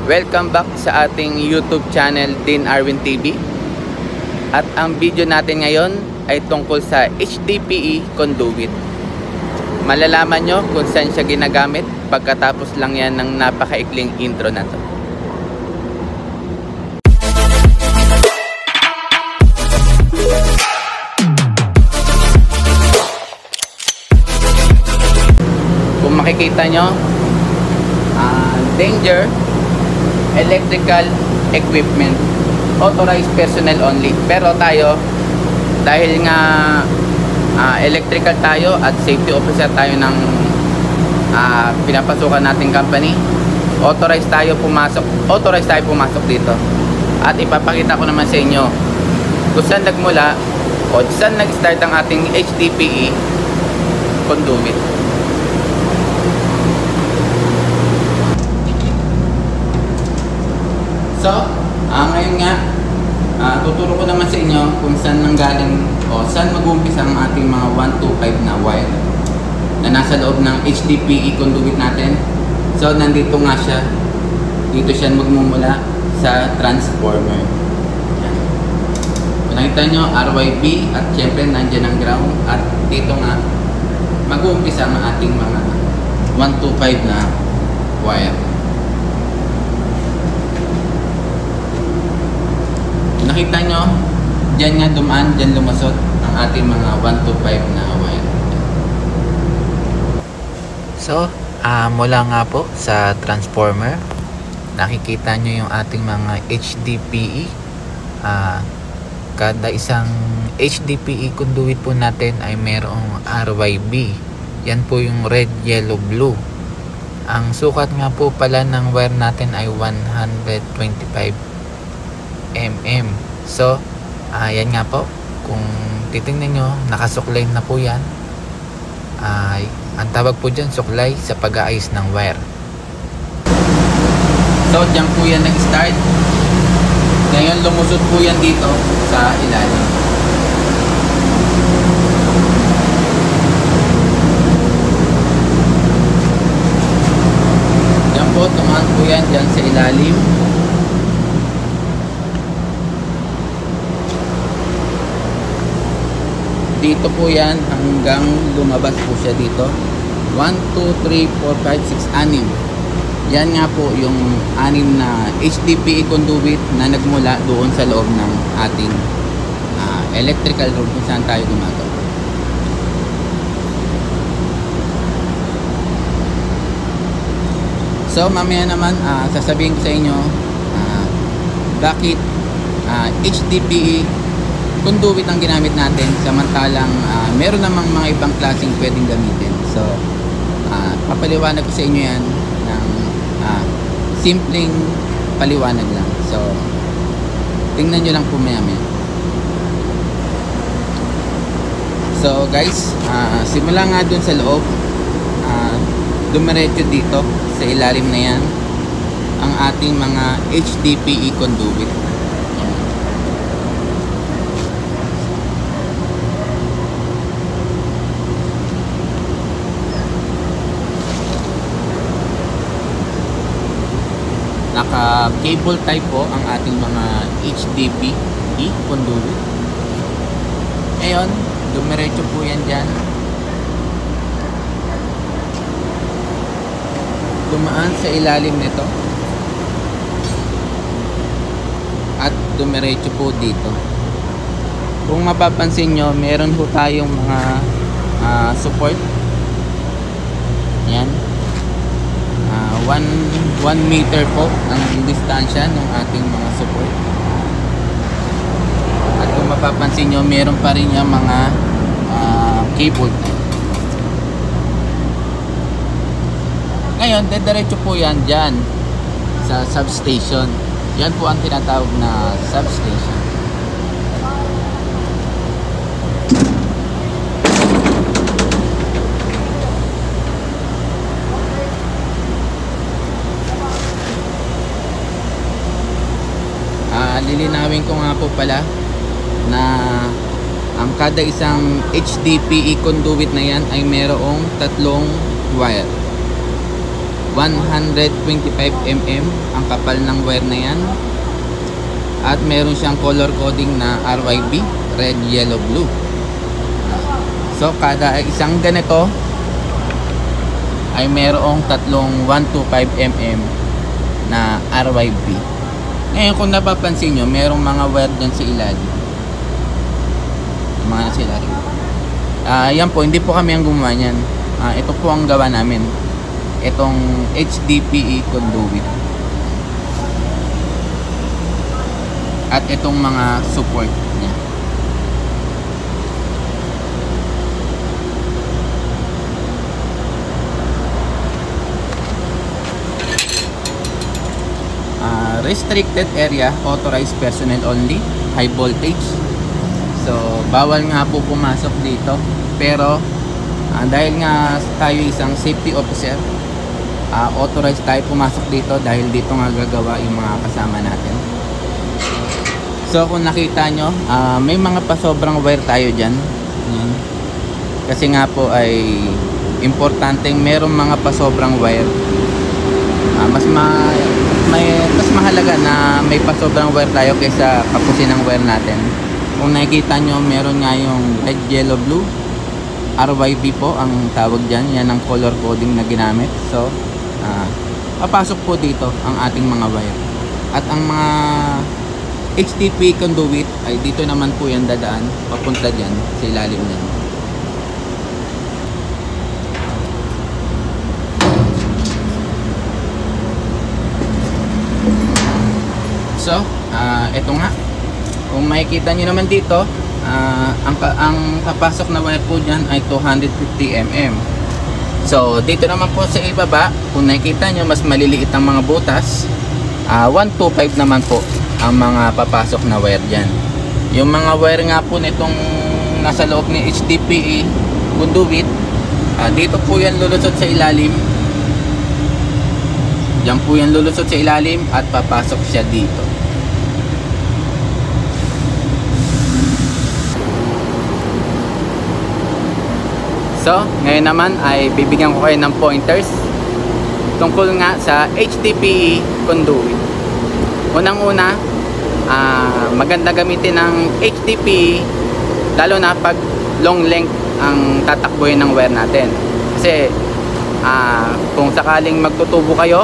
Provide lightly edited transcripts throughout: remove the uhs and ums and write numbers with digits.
Welcome back sa ating YouTube channel, Dean Arwin TV. At ang video natin ngayon ay tungkol sa HDPE conduit. Malalaman nyo kung saan siya ginagamit pagkatapos lang yan ng napakaikling intro na to. Kung makikita nyo, danger, electrical equipment, authorized personnel only. Pero tayo, dahil nga electrical tayo at safety officer tayo ng pinapasukan nating company, authorized tayo pumasok dito. At ipapakita ko naman sa inyo kung saan nagmula o saan nag-start ang ating HDPE conduit. So, ngayon nga, tuturo ko naman sa inyo kung saan nanggaling o saan mag-uumpisa ang ating mga 125 na wire na nasa loob ng HDPE conduit natin. So, nandito nga siya. Dito siya magmumula sa transformer. Yan. Kung nakita nyo, RYB at syempre nandyan ang ground. At dito nga, mag-uumpisa ang ating mga 125 na wire. Nakita nyo, dyan nga dumaan, dyan lumusot ang ating mga 125 na wire. So, mula nga po sa transformer, nakikita nyo yung ating mga HDPE. Kada isang HDPE conduit po natin ay mayroong RYB. Yan po yung red, yellow, blue. Ang sukat nga po pala ng wire natin ay 125 mm. So, yan nga po. Kung titingnan nyo, nakasuklay na po yan. Ang tawag po dyan, suklay sa pag-aayos ng wire. So, dyan po yan nag-start. Ngayon, lumusot po yan dito sa ilalim. Dyan po, tumaan po yan dyan sa ilalim. Dito po yan hanggang lumabas po siya dito. 1, 2, 3, 4, 5, 6, 6. Yan nga po yung 6 na HDPE conduit na nagmula doon sa loob ng ating electrical room kung saan tayo gumagawa. So mamaya naman sasabihin ko sa inyo bakit HDPE conduit ang ginamit natin samantalang meron namang mga ibang klaseng pwedeng gamitin. So papaliwanag ko sa inyo yan ng simpleng paliwanag lang. So tingnan nyo lang po maya. So guys, simula nga dun sa loob, dumiretso dito sa ilalim na yan ang ating mga HDPE conduit. Naka-cable type po ang ating mga HDPE conduit. Ngayon, dumiretso po yan dyan. Dumaan sa ilalim nito. At dumiretso po dito. Kung mapapansin nyo, meron po tayong mga support. Yan. 1 meter po ang distansya ng ating mga support. At kung mapapansin nyo, meron pa rin yung mga cable. Ngayon, dediretso po yan dyan sa substation. Yan po ang tinatawag na substation. Lilinawin ko nga po pala na ang kada isang HDPE conduit na yan ay mayroong 3 wire. 125 mm ang kapal ng wire na yan. At meron siyang color coding na RYB, red, yellow, blue. So kada isang ganito ay merong tatlong 125 mm na RYB. Ngayon kung napapansin nyo, merong mga wire dyan sa ilalim. Mga nasa ilalim. Yan po, hindi po kami ang gumawa niyan. Ito po ang gawa namin. Itong HDPE conduit. At itong mga support niya. Restricted area, authorized personnel only, high voltage. So bawal nga po pumasok dito, pero dahil nga tayo isang safety officer, authorized tayo pumasok dito dahil dito nga gagawa yung mga kasama natin. So kung nakita nyo, may mga pasobrang wire tayo dyan. Kasi nga po ay importanteng merong mga pasobrang wire. Mas mahalaga na may pasobrang wire tayo kaysa kapusin ng wire natin. Kung nakikita nyo, meron nga yung red, yellow, blue, RYB po ang tawag dyan. Yan ang color coding na ginamit. So papasok po dito ang ating mga wire. At ang mga HDPE conduit ay dito naman po yan dadaan papunta dyan sa ilalim nyan. So, ito nga. Kung makikita nyo naman dito, ang papasok na wire po dyan ay 250 mm. So, dito naman po sa ibaba, kung nakikita nyo, mas maliliit ang mga butas. 125 naman po ang mga papasok na wire dyan. Yung mga wire nga po nitong nasa loob ni HDPE conduit, dito po yan lulusot sa ilalim. Diyan po yan lulusot sa ilalim at papasok siya dito. So, ngayon naman ay bibigyan ko kayo ng pointers tungkol nga sa HDPE conduit. Unang-una, maganda gamitin ng HDPE lalo na pag long length ang tatakbuhin ng wire natin. Kasi kung sakaling magtutubo kayo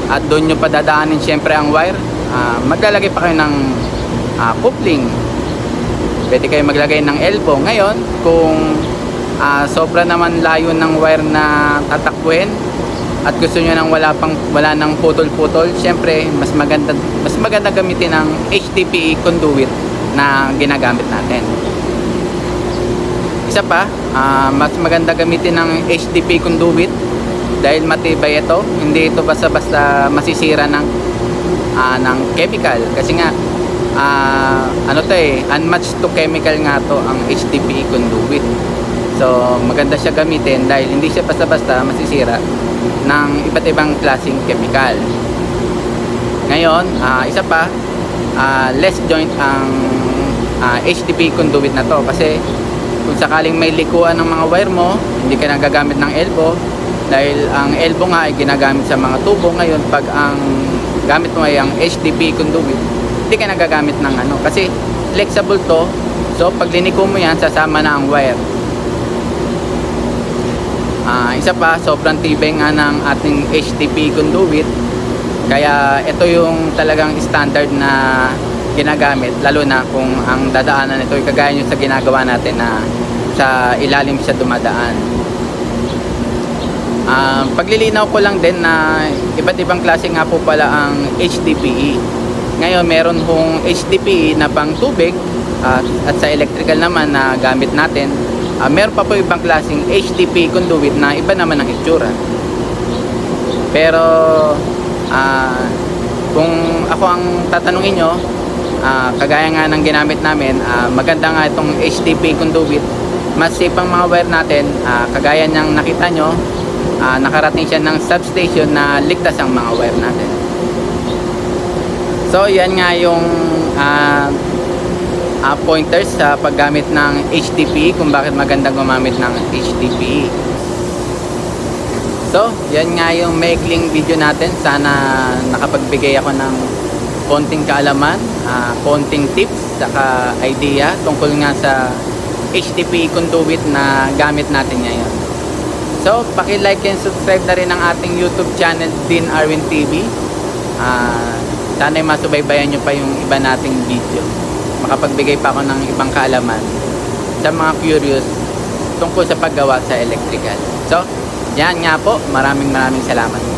at doon nyo padadaanin syempre ang wire, maglalagay pa kayo ng coupling. Pwede kayo maglagay ng elbow. Ngayon, kung sobra naman layo ng wire na tatakbuhin at gusto nyo nang wala nang putol-putol, syempre mas maganda gamitin ng HDPE conduit na ginagamit natin. Isa pa, mas maganda gamitin ng HDPE conduit dahil matibay ito. Hindi ito basta-basta masisira ng chemical. Kasi nga unmatched to chemical nga to ang HDPE conduit. So maganda siya gamitin dahil hindi siya basta-basta masisira ng iba't ibang klaseng chemical. Ngayon, isa pa, less joint ang HDPE conduit na to, kasi kung sakaling may likuan ng mga wire mo, hindi ka nagagamit ng elbow dahil ang elbow nga ay ginagamit sa mga tubo. Ngayon, pag ang gamit mo ay ang HDPE conduit, hindi ka nagagamit ng kasi flexible to. So pag liniko mo yan, sasama na ang wire. Isa pa, sobrang tibay nga ng ating HDPE conduit, kaya ito yung talagang standard na ginagamit, lalo na kung ang dadaanan nito ay kagaya nyo sa ginagawa natin na sa ilalim siya dumadaan. Paglilinaw ko lang din na iba't ibang klase nga po pala ang HDPE. Ngayon meron hong HDPE na pang tubig at sa electrical naman na gamit natin. Meron pa po ibang klaseng HDPE conduit na iba naman ang itsura. Pero kung ako ang tatanungin nyo, kagaya nga ng ginamit namin, maganda nga itong HDPE conduit. Mas safe ang mga wire natin. Kagaya niyang nakita nyo, nakarating siya ng substation na ligtas ang mga wire natin. So yan nga yung pointers sa paggamit ng HDPE, kung bakit maganda gumamit ng HDPE. So, yan nga yung maikling video natin. Sana nakapagbigay ako ng konting kaalaman, konting tips, saka idea tungkol nga sa HDPE conduit na gamit natin ngayon. So, paki-like and subscribe na rin ang ating YouTube channel, Dean Arwin TV. Sana'y masubaybayan nyo pa yung iba nating video. Makapagbigay pa ako ng ibang kaalaman sa mga curious tungkol sa paggawa sa electrical. So, yan nga po. Maraming salamat.